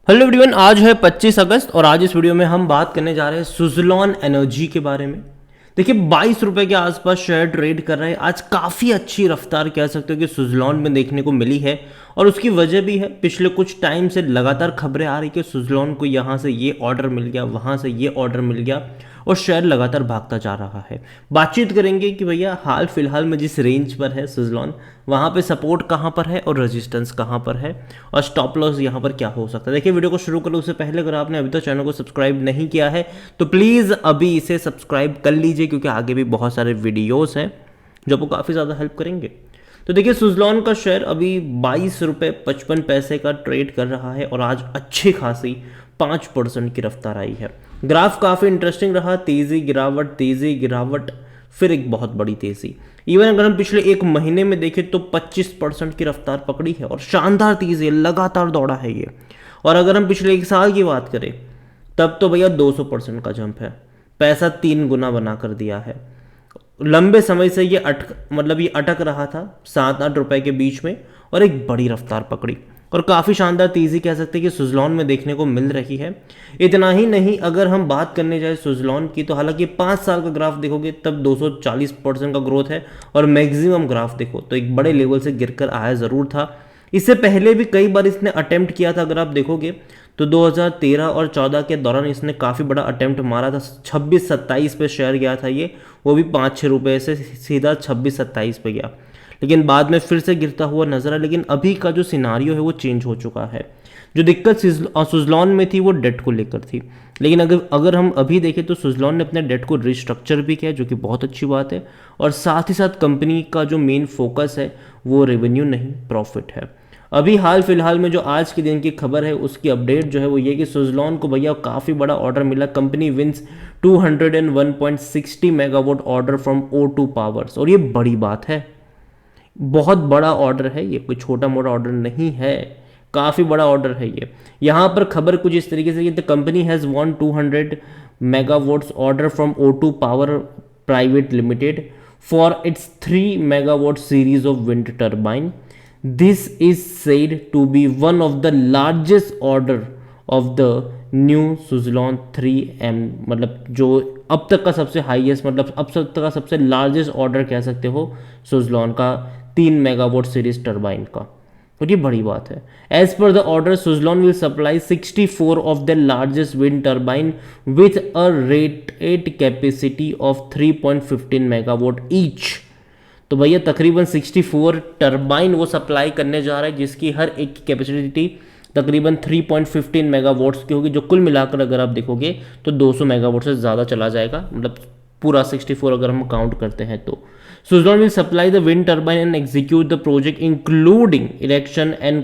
Hello everyone, आज है 25 अगस्त और आज इस वीडियो में हम बात करने जा रहे हैं सुज़लॉन एनर्जी के बारे में। देखिए 22 रुपए के आसपास शेयर ट्रेड कर रहे हैं। आज काफ़ी अच्छी रफ्तार कह सकते हो कि सुज़लॉन में देखने को मिली है और उसकी वजह भी है, पिछले कुछ टाइम से लगातार खबरें आ रही कि सुज़लॉन को यहाँ से ये ऑर्डर मिल गया, वहाँ से ये ऑर्डर मिल गया और शेयर लगातार भागता जा रहा है। बातचीत करेंगे कि भैया हाल फिलहाल में जिस रेंज पर है सुज़लॉन, वहाँ पे सपोर्ट कहाँ पर है और रेजिस्टेंस कहाँ पर है और स्टॉप लॉस यहाँ पर क्या हो सकता है। देखिए वीडियो को शुरू करो उससे पहले अगर आपने अभी तक चैनल को सब्सक्राइब नहीं किया है तो प्लीज़ अभी इसे सब्सक्राइब कर लीजिए, क्योंकि आगे भी बहुत सारे वीडियोस हैं जो आपको काफ़ी ज़्यादा हेल्प करेंगे। तो देखिए सुज़लॉन का शेयर अभी 22 रुपये 55 पैसे का ट्रेड कर रहा है और आज अच्छी खासी 5% की रफ्तार आई है। ग्राफ काफ़ी इंटरेस्टिंग रहा, तेज़ी गिरावट फिर एक बहुत बड़ी तेज़ी। इवन अगर हम पिछले एक महीने में देखें तो 25% की रफ्तार पकड़ी है और शानदार तेज़ी लगातार दौड़ा है ये। और अगर हम पिछले एक साल की बात करें तब तो भैया 200% का जंप है, पैसा 3 गुना बना कर दिया है। लंबे समय से ये अटक रहा था 7-8 रुपए के बीच में और एक बड़ी रफ्तार पकड़ी और काफ़ी शानदार तेज़ी कह सकते हैं कि सुज़लॉन में देखने को मिल रही है। इतना ही नहीं, अगर हम बात करने जाए सुज़लॉन की तो हालांकि 5 साल का ग्राफ देखोगे तब 240% का ग्रोथ है और मैक्सिमम ग्राफ देखो तो एक बड़े लेवल से गिरकर आया ज़रूर था। इससे पहले भी कई बार इसने अटेम्प्ट किया था, अगर आप देखोगे तो 2013 और 14 के दौरान इसने काफ़ी बड़ा अटेम्प्ट मारा था। 26-27 पे शेयर गया था ये, वो भी 5-6 रुपये से सीधा 26-27 पे गया, लेकिन बाद में फिर से गिरता हुआ नजर आया। लेकिन अभी का जो सिनारियो है वो चेंज हो चुका है। जो दिक्कत सुज़लॉन में थी वो डेट को लेकर थी, लेकिन अगर हम अभी देखें तो सुज़लॉन ने अपने डेट को रिस्ट्रक्चर भी किया, जो कि बहुत अच्छी बात है। और साथ ही साथ कंपनी का जो मेन फोकस है वो रेवेन्यू नहीं प्रॉफिट है। अभी हाल फिलहाल में जो आज के दिन की खबर है उसकी अपडेट जो है वो ये कि सुज़लॉन को भैया काफ़ी बड़ा ऑर्डर मिला। Company wins 201.60 megawatt order from O2 powers, और ये बड़ी बात है, बहुत बड़ा ऑर्डर है ये, कोई छोटा मोटा ऑर्डर नहीं है, काफ़ी बड़ा ऑर्डर है ये। यहाँ पर खबर कुछ इस तरीके से कि the company has won 200 megawatts order from O2 power private limited for its 3 megawatt series of wind turbine. This is said to be one of the largest order of the new Suzlon 3M, मतलब जो अब तक का सबसे highest, मतलब अब तक का सबसे लार्जेस्ट ऑर्डर कह सकते हो सुज़लॉन का 3 मेगावाट सीरीज टर्बाइन का, और ये बड़ी बात है। As per the order Suzlon will supply 64 of the largest wind turbine with a rated capacity of 3.15 megawatt each. तो भैया तकरीबन 64 टर्बाइन वो सप्लाई करने जा रहा है, जिसकी हर एक की कैपेसिटी तकरीबन 3.15 मेगावाट्स की होगी, जो कुल मिलाकर अगर आप देखोगे तो 200 मेगावाट से ज़्यादा चला जाएगा, मतलब पूरा 64 अगर हम काउंट करते हैं तो। Suzlon will supply the wind turbine and execute the project including erection and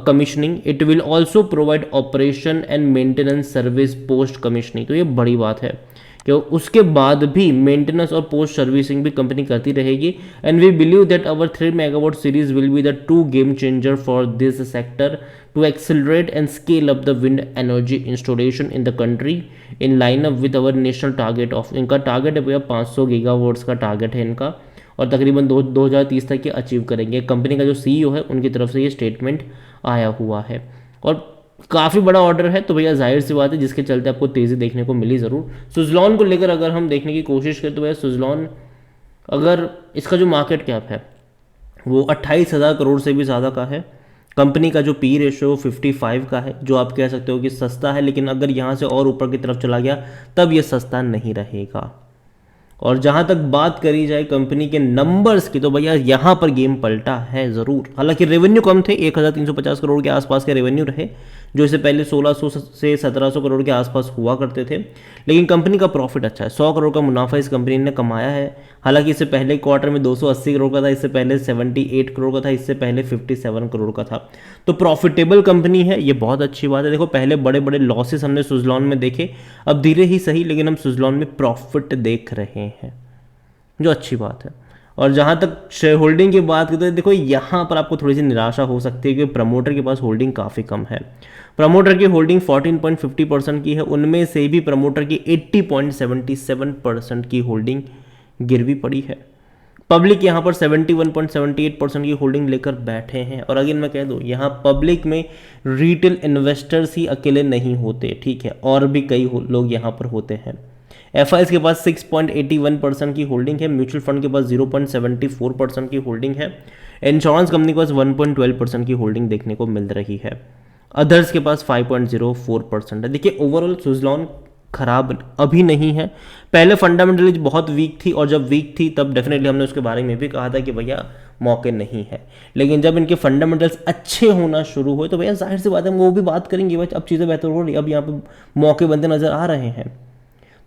commissioning. It will also provide operation and maintenance service post commissioning. तो ये बड़ी बात है कि उसके बाद भी मेंटेनेंस और पोस्ट सर्विसिंग भी कंपनी करती रहेगी। And we believe that our 3 megawatt series will be the true game changer for this sector to accelerate and scale up the wind energy installation in the country in line up with our national target of, इनका target है भैया 500 gigawatts का target है इनका, और तकरीबन 2030 तक ये अचीव करेंगे। कंपनी का जो CEO है उनकी तरफ से ये स्टेटमेंट आया हुआ है और काफ़ी बड़ा ऑर्डर है, तो भैया जाहिर सी बात है जिसके चलते आपको तेज़ी देखने को मिली ज़रूर। सुज़लॉन को लेकर अगर हम देखने की कोशिश करें तो भैया सुज़लॉन, अगर इसका जो मार्केट कैप है वो 28,000 करोड़ से भी ज़्यादा का है। कंपनी का जो P रेशियो 55 का है, जो आप कह सकते हो कि सस्ता है, लेकिन अगर यहाँ से और ऊपर की तरफ चला गया तब ये सस्ता नहीं रहेगा। और जहाँ तक बात करी जाए कंपनी के नंबर्स की तो भैया यहाँ पर गेम पलटा है ज़रूर। हालांकि रेवेन्यू कम थे, 1350 करोड़ के आसपास के रेवेन्यू रहे, जो इससे पहले 1600 से 1700 करोड़ के आसपास हुआ करते थे, लेकिन कंपनी का प्रॉफिट अच्छा है। 100 करोड़ का मुनाफा इस कंपनी ने कमाया है। हालांकि इससे पहले क्वार्टर में 280 करोड़ का था, इससे पहले 78 करोड़ का था, इससे पहले 57 करोड़ का था। तो प्रॉफिटेबल कंपनी है, ये बहुत अच्छी बात है। देखो पहले बड़े बड़े लॉसेस हमने सुज़लॉन में देखे, अब धीरे ही सही लेकिन हम सुज़लॉन में प्रॉफिट देख रहे हैं, जो अच्छी बात है। और जहाँ तक शेयर होल्डिंग की बात करते हैं, देखो यहाँ पर आपको थोड़ी सी निराशा हो सकती है कि प्रमोटर के पास होल्डिंग काफ़ी कम है। प्रमोटर की होल्डिंग 14.50% की है, उनमें से भी प्रमोटर की 80.77% की होल्डिंग गिरवी पड़ी है। पब्लिक यहाँ पर 71.78% की होल्डिंग लेकर बैठे हैं। और अगेन मैं कह दूँ, यहाँ पब्लिक में रिटेल इन्वेस्टर्स ही अकेले नहीं होते, ठीक है, और भी कई लोग यहाँ पर होते हैं। एफआईएस के पास 6.81% की होल्डिंग है, म्यूचुअल फंड के पास 0.74% की होल्डिंग है, इंश्योरेंस कंपनी के पास 1.12% की होल्डिंग देखने को मिल रही है, अदर्स के पास 5.04% है। देखिए ओवरऑल सुज़लॉन खराब अभी नहीं है, पहले फंडामेंटली बहुत वीक थी, और जब वीक थी तब डेफिनेटली हमने उसके बारे में भी कहा था कि भैया मौके नहीं है। लेकिन जब इनके फंडामेंटल्स अच्छे होना शुरू हुए तो भैया जाहिर सी बात है वो भी बात करेंगे, भाई अब चीज़ें बेहतर हो रही, अब यहाँ पे मौके बनते नज़र आ रहे हैं।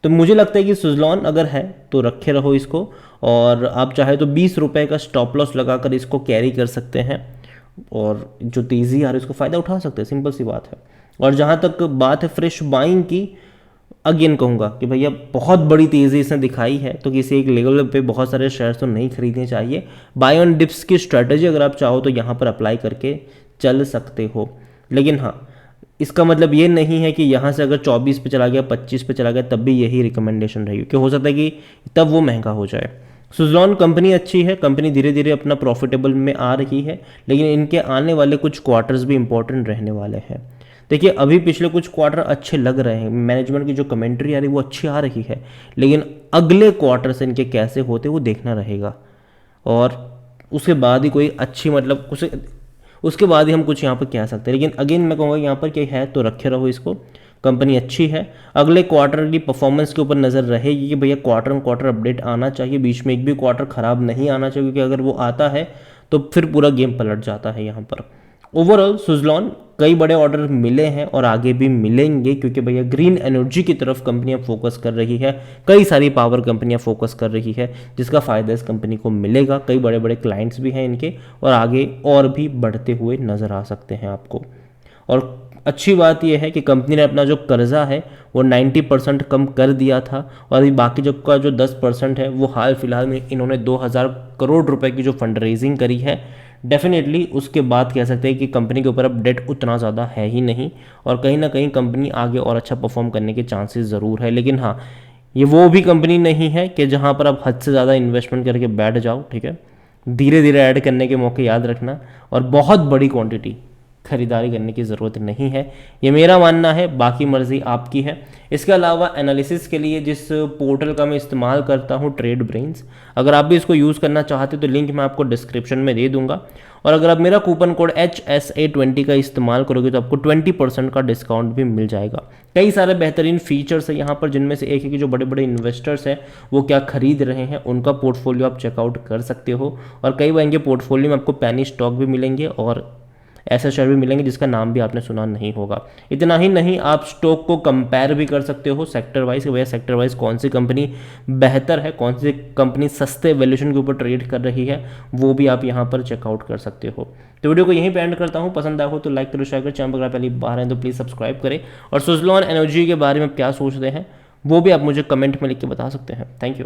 तो मुझे लगता है कि सुज़लॉन अगर है तो रखे रहो इसको, और आप चाहे तो 20 रुपये का स्टॉप लॉस लगाकर इसको कैरी कर सकते हैं, और जो तेज़ी आ रही है उसको फ़ायदा उठा सकते हैं, सिंपल सी बात है। और जहाँ तक बात है फ्रेश बाइंग की, अगेन कहूँगा कि भैया बहुत बड़ी तेज़ी इसने दिखाई है, तो किसी एक लेवल पे बहुत सारे शेयर्स तो नहीं खरीदने चाहिए। बाय ऑन डिप्स की स्ट्रेटजी अगर आप चाहो तो यहाँ पर अप्लाई करके चल सकते हो। लेकिन हाँ, इसका मतलब ये नहीं है कि यहाँ से अगर 24 पे चला गया, 25 पे चला गया, तब भी यही रिकमेंडेशन रहेगी, क्योंकि हो सकता है कि तब वो महंगा हो जाए। सुज़लॉन कंपनी अच्छी है, कंपनी धीरे धीरे अपना प्रॉफिटेबल में आ रही है, लेकिन इनके आने वाले कुछ क्वार्टर्स भी इंपॉर्टेंट रहने वाले हैं। देखिए अभी पिछले कुछ क्वार्टर अच्छे लग रहे हैं, मैनेजमेंट की जो कमेंट्री आ रही है वो अच्छी आ रही है, लेकिन अगले क्वार्टर से इनके कैसे होते वो देखना रहेगा, और उसके बाद ही कोई अच्छी मतलब उसके बाद ही हम कुछ यहाँ पर कह सकते हैं। लेकिन अगेन मैं कहूँगा यहाँ पर क्या है तो रखे रहो इसको, कंपनी अच्छी है, अगले क्वार्टर की परफॉर्मेंस के ऊपर नज़र रहेगी कि भैया क्वार्टर अपडेट आना चाहिए, बीच में एक भी क्वार्टर ख़राब नहीं आना चाहिए, क्योंकि अगर वो आता है तो फिर पूरा गेम पलट जाता है यहाँ पर। ओवरऑल सुज़लॉन कई बड़े ऑर्डर मिले हैं और आगे भी मिलेंगे, क्योंकि भैया ग्रीन एनर्जी की तरफ कंपनियां फोकस कर रही है, कई सारी पावर कंपनियां फोकस कर रही है, जिसका फ़ायदा इस कंपनी को मिलेगा। कई बड़े बड़े क्लाइंट्स भी हैं इनके, और आगे और भी बढ़ते हुए नज़र आ सकते हैं आपको। और अच्छी बात यह है कि कंपनी ने अपना जो कर्जा है वो 90% कम कर दिया था, और अभी बाकी जो 10% है वो हाल फिलहाल में इन्होंने 2000 करोड़ रुपए की जो फंड रेजिंग करी है, डेफिनेटली उसके बाद कह सकते हैं कि कंपनी के ऊपर अब डेट उतना ज़्यादा है ही नहीं, और कहीं ना कहीं कंपनी आगे और अच्छा परफॉर्म करने के चांसेस ज़रूर है। लेकिन हाँ, ये वो भी कंपनी नहीं है कि जहाँ पर आप हद से ज़्यादा इन्वेस्टमेंट करके बैठ जाओ, ठीक है, धीरे धीरे ऐड करने के मौके याद रखना, और बहुत बड़ी क्वांटिटी खरीदारी करने की ज़रूरत नहीं है, ये मेरा मानना है, बाकी मर्जी आपकी है। इसके अलावा एनालिसिस के लिए जिस पोर्टल का मैं इस्तेमाल करता हूँ, ट्रेड ब्रेन्स, अगर आप भी इसको यूज़ करना चाहते तो लिंक मैं आपको डिस्क्रिप्शन में दे दूंगा, और अगर आप मेरा कूपन कोड HSA20 का इस्तेमाल करोगे तो आपको 20% का डिस्काउंट भी मिल जाएगा। कई सारे बेहतरीन फीचर्स है यहाँ पर, जिनमें से एक है कि जो बड़े बड़े इन्वेस्टर्स हैं वो क्या खरीद रहे हैं, उनका पोर्टफोलियो आप चेकआउट कर सकते हो, और कई बार इनके पोर्टफोलियो में आपको पैनी स्टॉक भी मिलेंगे और ऐसे शेयर भी मिलेंगे जिसका नाम भी आपने सुना नहीं होगा। इतना ही नहीं, आप स्टॉक को कंपेयर भी कर सकते हो सेक्टर वाइज, कि भैया सेक्टर वाइज कौन सी कंपनी बेहतर है, कौन सी कंपनी सस्ते वैल्यूएशन के ऊपर ट्रेड कर रही है, वो भी आप यहाँ पर चेकआउट कर सकते हो। तो वीडियो को यहीं पे एंड करता हूँ, पसंद आया हो तो लाइक करो, शेयर करो, चैनल पर पहली बार हैं तो प्लीज़ सब्सक्राइब करें, और सुज़लॉन एनर्जी के बारे में क्या सोचते हैं वो भी आप मुझे कमेंट में लिख के बता सकते हैं। Thank you.